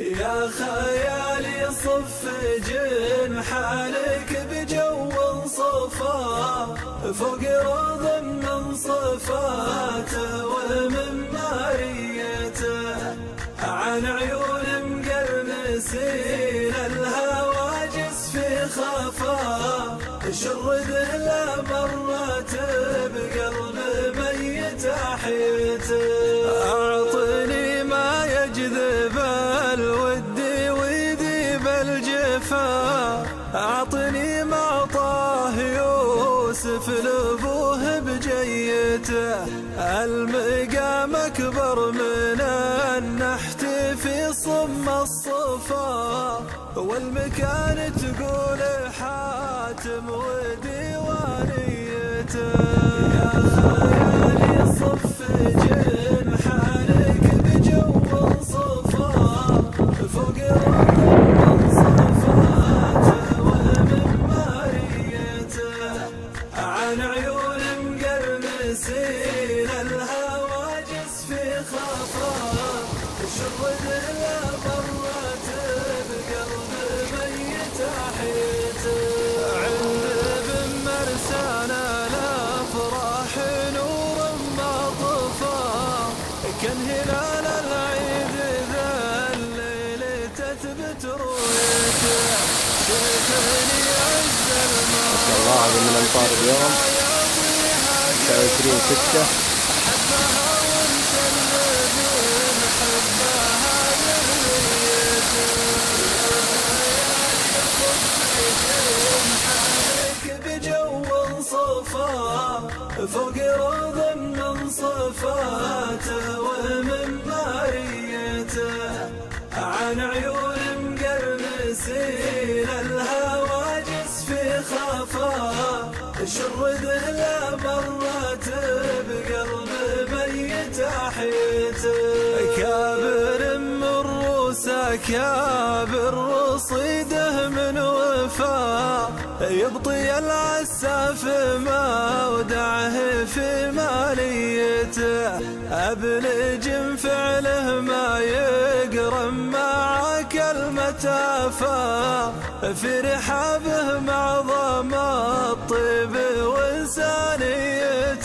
يا خيالي صف جنحانك بجو صفا فوق رضا من صفاته ومن ماريته عن عيون مقرنسين الهواجس في خفا شرده لا مرت بقلب ميت احيته اعطني ما يجذب الود ويذيب الجفا اعطني ما طاه يوسف لابوه بجيته المقام اكبر من النحت في صم الصفا والمكان تقول حاتم وديوانيته يا خيالي صف جنحانك بجو صفا فوق رضا من صفاته ومن ماريته عن عيون مقرنسين الهواجس في خفا شرد لا مرت بقلب ميت احيته عند بن مرسانا الافراح نور ما طفى كان هلال العيد ذا الليل تثبت رؤيته شيخني عز الماء ما شاء الله. هذا من الامطار اليوم 29/6. حبها وانت الذين حبها بجو صفا فوق رضا من صفاته ومن ماريته عن عيون مقرنسين الهواجس في خفا شرده لا مرت بقلب ميت احيته كابر من روسه كابر رصيده من وفا يبطي العساف ما ودعه في ماليته أبلج فعله ما يقرم مع كلمة فا في رحابه معظم الطيب وإنسانيته.